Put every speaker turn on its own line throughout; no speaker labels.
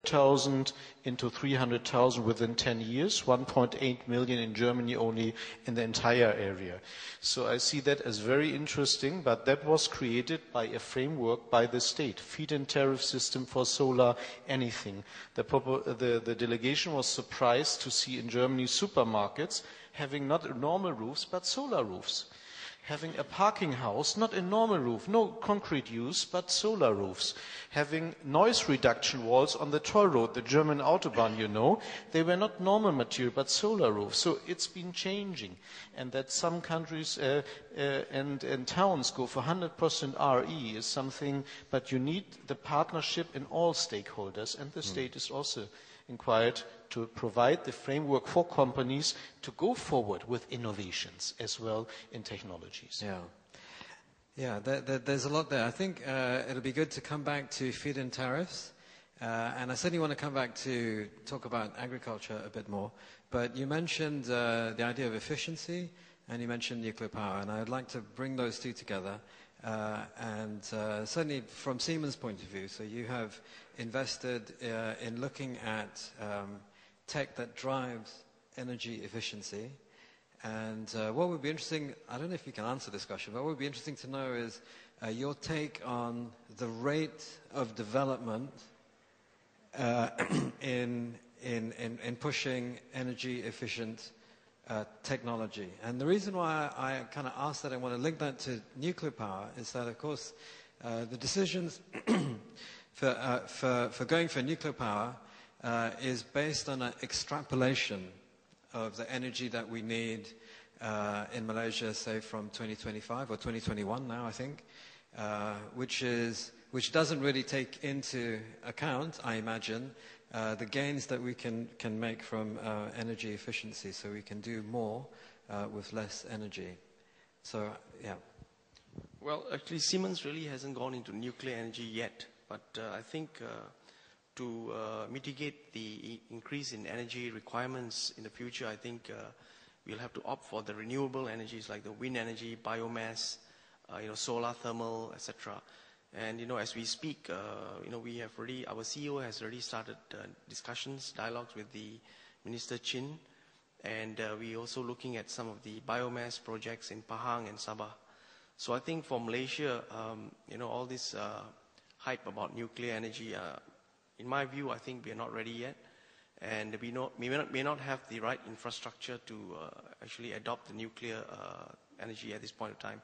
1,000 into 300,000 within 10 years, 1.8 million in Germany only in the entire area. So I see that as very interesting, but that was created by a framework by the state, feed-in tariff system for solar, anything. The delegation was surprised to see in Germany supermarkets having not normal roofs, but solar roofs. Having a parking house, not a normal roof, no concrete use, but solar roofs. Having noise reduction walls on the toll road, the German Autobahn, you know, they were not normal material, but solar roofs. So it's been changing. And that some countries and towns go for 100% RE is something, but you need the partnership in all stakeholders, and the state is also inquired to provide the framework for companies to go forward with innovations as well in technologies.
Yeah, there's a lot there. I think it'll be good to come back to feed-in tariffs, and I certainly want to come back to talk about agriculture a bit more. But you mentioned the idea of efficiency, and you mentioned nuclear power, and I'd like to bring those two together. And certainly from Siemens' point of view, so you have invested in looking at tech that drives energy efficiency. And what would be interesting, I don't know if you can answer this question, but what would be interesting to know is your take on the rate of development in pushing energy efficient technology. And the reason why I kind of asked that, I want to link that to nuclear power, is that, of course, the decisions for going for nuclear power is based on an extrapolation of the energy that we need in Malaysia, say from 2025 or 2021 now, I think, which doesn't really take into account, I imagine, the gains that we can make from energy efficiency, so we can do more with less energy. So, yeah.
Well, actually, Siemens really hasn't gone into nuclear energy yet, but I think to mitigate the increase in energy requirements in the future, I think we'll have to opt for the renewable energies like the wind energy, biomass, solar, thermal, etc. And, as we speak, we have already, our CEO has already started discussions, dialogues with the Minister Chin, and we're also looking at some of the biomass projects in Pahang and Sabah. So I think for Malaysia, all this hype about nuclear energy, in my view, I think we are not ready yet, and we may not have the right infrastructure to actually adopt the nuclear energy at this point of time.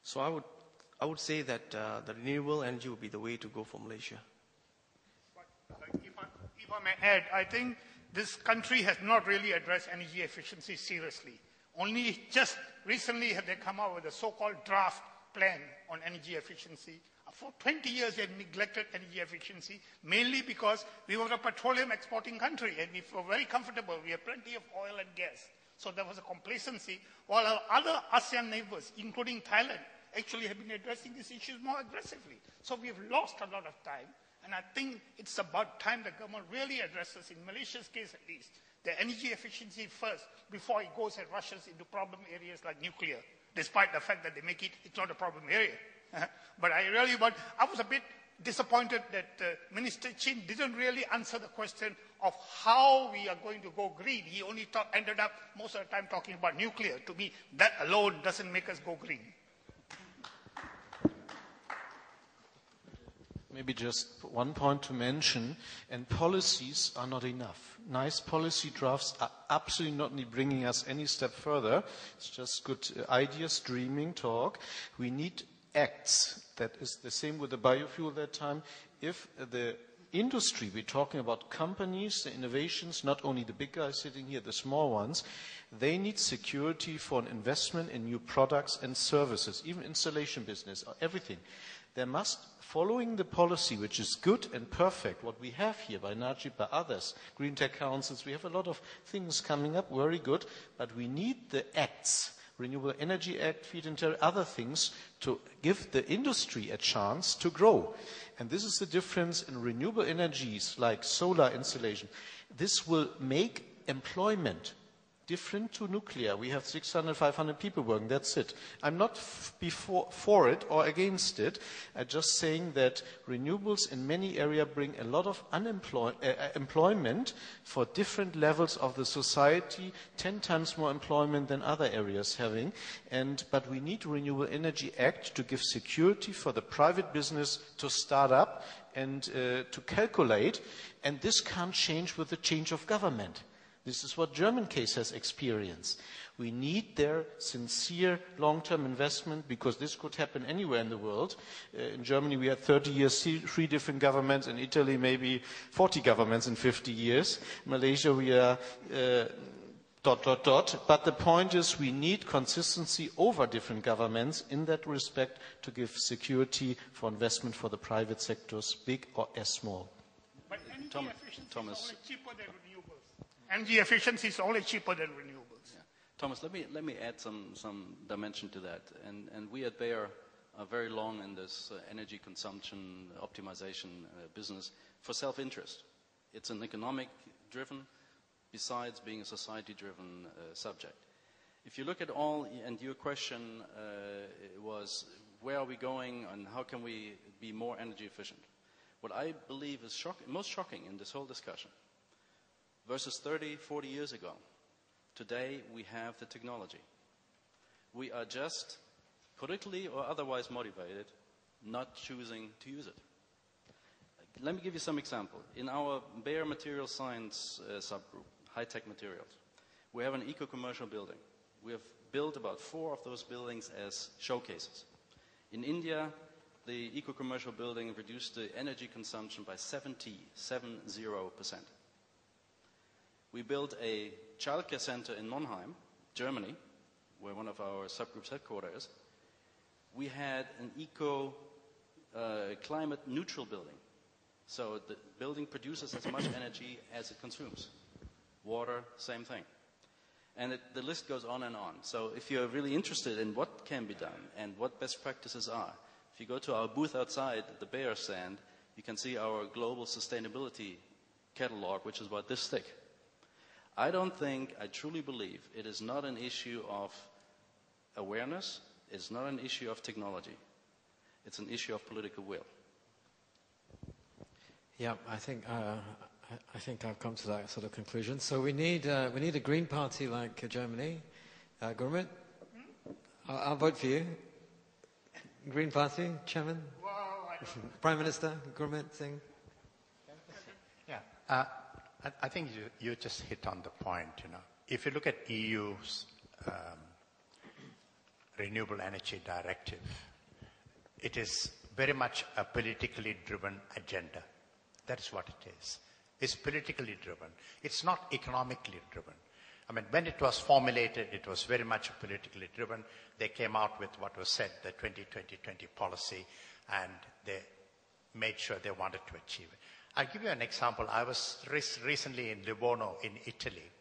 So I would say that the renewable energy would be the way to go for Malaysia.
If I may add, I think this country has not really addressed energy efficiency seriously. Only just recently have they come out with a so-called draft plan on energy efficiency. For 20 years, they had neglected energy efficiency, mainly because we were a petroleum exporting country, and we were very comfortable. We have plenty of oil and gas. So there was a complacency, while our other ASEAN neighbors, including Thailand, actually have been addressing these issues more aggressively. So we have lost a lot of time, and I think it's about time the government really addresses, in Malaysia's case at least, the energy efficiency first, before it goes and rushes into problem areas like nuclear, despite the fact that they make it's not a problem area. But I was a bit disappointed that Minister Chin didn't really answer the question of how we are going to go green. He only ended up most of the time talking about nuclear. To me, that alone doesn't make us go green.
Maybe just one point to mention, and policies are not enough. Nice policy drafts are absolutely not bringing us any step further. It's just good ideas, dreaming, talk. We need acts. That is the same with the biofuel that time. If the industry, we're talking about companies, the innovations, not only the big guys sitting here, the small ones, they need security for an investment in new products and services, even installation business, or everything. There must, following the policy, which is good and perfect, what we have here by Najib, by others, Green Tech Councils, we have a lot of things coming up, very good, but we need the acts, Renewable Energy Act, feed-in tariff, other things, to give the industry a chance to grow. And this is the difference in renewable energies like solar installation. This will make employment different to nuclear. We have 600, 500 people working, that's it. I'm not for it or against it. I'm just saying that renewables in many areas bring a lot of employment for different levels of the society, 10 times more employment than other areas having. But we need a Renewable Energy Act to give security for the private business to start up and to calculate. And this can't change with the change of government. This is what German case has experienced. We need their sincere long-term investment because this could happen anywhere in the world. In Germany we had 30 years, 3 different governments. In Italy maybe 40 governments in 50 years. Malaysia we are ... But the point is we need consistency over different governments in that respect to give security for investment for the private sectors, big or as small.
But energy efficiency
Thomas.
is only cheaper than renewables. Energy efficiency is only cheaper than renewables.
Yeah. Thomas, let me add some dimension to that. And we at Bayer are very long in this energy consumption optimization business for self-interest. It's an economic-driven, besides being a society-driven subject. If you look at all, and your question was, where are we going and how can we be more energy efficient? What I believe is most shocking in this whole discussion, versus 30, 40 years ago, today we have the technology. We are just, politically or otherwise motivated, not choosing to use it. Let me give you some example. In our Bayer Material Science subgroup, high-tech materials, we have an eco-commercial building. We have built about 4 of those buildings as showcases. In India, the eco-commercial building reduced the energy consumption by 70%. We built a childcare center in Monheim, Germany, where one of our subgroups headquarters is. We had an climate neutral building. So the building produces as much energy as it consumes. Water, same thing. And the list goes on and on. So if you're really interested in what can be done and what best practices are, if you go to our booth outside the Bayer stand, you can see our global sustainability catalog, which is about this thick. I truly believe it is not an issue of awareness, it's not an issue of technology. It's an issue of political will.
Yeah, I think I've come to that sort of conclusion. So we need a green party like Germany. Gurmit, I'll vote for you. Green Party, Chairman?
Well, I don't know.
Prime Minister, Gurmit Singh?
Yeah, I think you just hit on the point, If you look at EU's Renewable Energy Directive, it is very much a politically driven agenda. That's what it is. It's politically driven. It's not economically driven. I mean, when it was formulated, it was very much politically driven. They came out with what was said, the 20-20-20 policy, and they made sure they wanted to achieve it. I'll give you an example. I was recently in Livorno in Italy,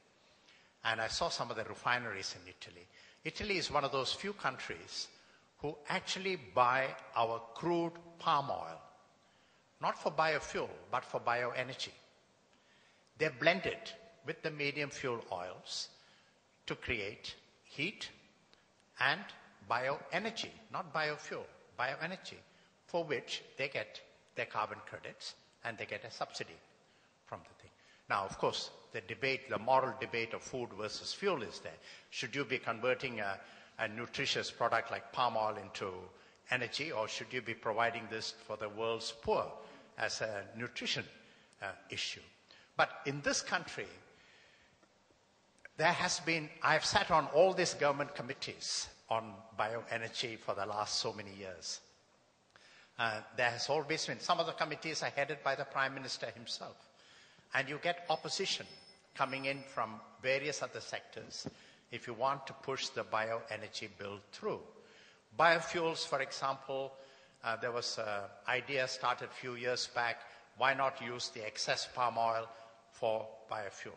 and I saw some of the refineries in Italy. Italy is one of those few countries who actually buy our crude palm oil, not for biofuel, but for bioenergy. They blend it with the medium fuel oils to create heat and bioenergy, not biofuel, bioenergy, for which they get their carbon credits and they get a subsidy from the thing. Now, of course, the moral debate of food versus fuel is there. Should you be converting a nutritious product like palm oil into energy, or should you be providing this for the world's poor as a nutrition issue? But in this country, I've sat on all these government committees on bioenergy for the last so many years. There has always been, some of the committees are headed by the Prime Minister himself. And you get opposition coming in from various other sectors if you want to push the bioenergy bill through. Biofuels, for example, there was an idea started a few years back, why not use the excess palm oil for biofuel?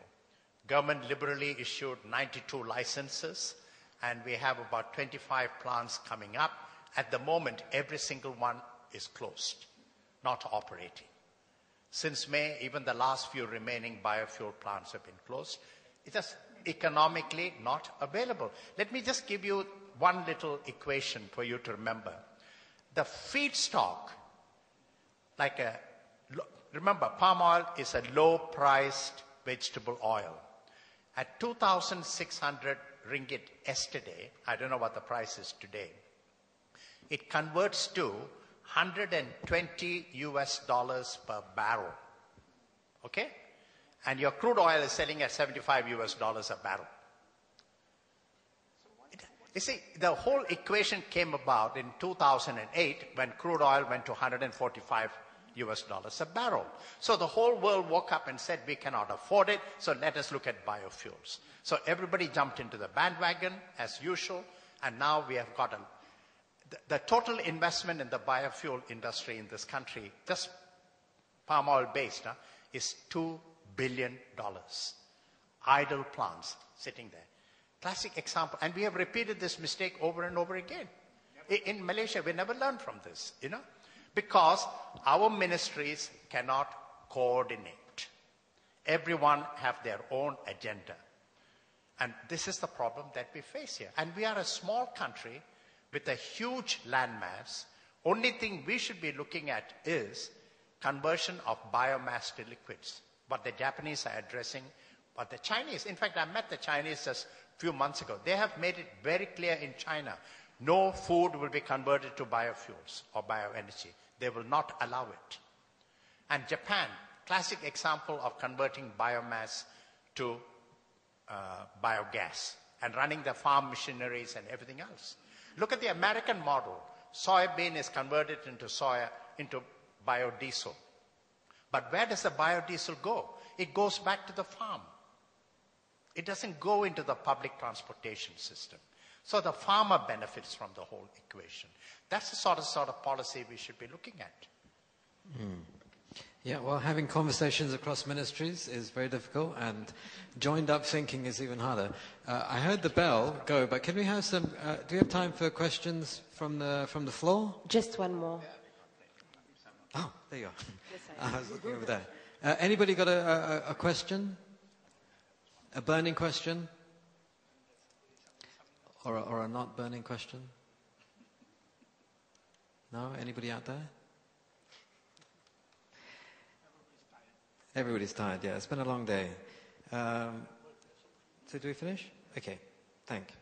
Government liberally issued 92 licenses, and we have about 25 plants coming up. At the moment, every single one is closed, not operating. Since May, even the last few remaining biofuel plants have been closed. economically not available. Let me just give you one little equation for you to remember. The feedstock, remember, palm oil is a low-priced vegetable oil. At 2,600 ringgit yesterday, I don't know what the price is today, it converts to $120 per barrel. Okay? And your crude oil is selling at $75 a barrel. You see, the whole equation came about in 2008 when crude oil went to $145 a barrel. So the whole world woke up and said, we cannot afford it, so let us look at biofuels. So everybody jumped into the bandwagon as usual, and now we have got the total investment in the biofuel industry in this country, just palm oil based, is $2 billion. Idle plants sitting there. Classic example. And we have repeated this mistake over and over again. In Malaysia, we never learned from this, because our ministries cannot coordinate. Everyone have their own agenda. And this is the problem that we face here. And we are a small country with a huge landmass. Only thing we should be looking at is conversion of biomass to liquids. What the Japanese are addressing, what the Chinese, in fact, I met the Chinese just a few months ago. They have made it very clear in China, no food will be converted to biofuels or bioenergy. They will not allow it. And Japan, classic example of converting biomass to biogas and running the farm machineries and everything else. Look at the American model. Soybean is converted into biodiesel. But where does the biodiesel go? It goes back to the farm. It doesn't go into the public transportation system. So the farmer benefits from the whole equation. That's the sort of policy we should be looking at.
Yeah, well, having conversations across ministries is very difficult, and joined up thinking is even harder. I heard the bell go, but can we have some, do we have time for questions from the floor?
Just one more.
Oh, there you are. I was looking over there. Anybody got a question? A burning question? Or a not burning question? No? Anybody out there? Everybody's tired, yeah. It's been a long day. So do we finish? Okay, thank you.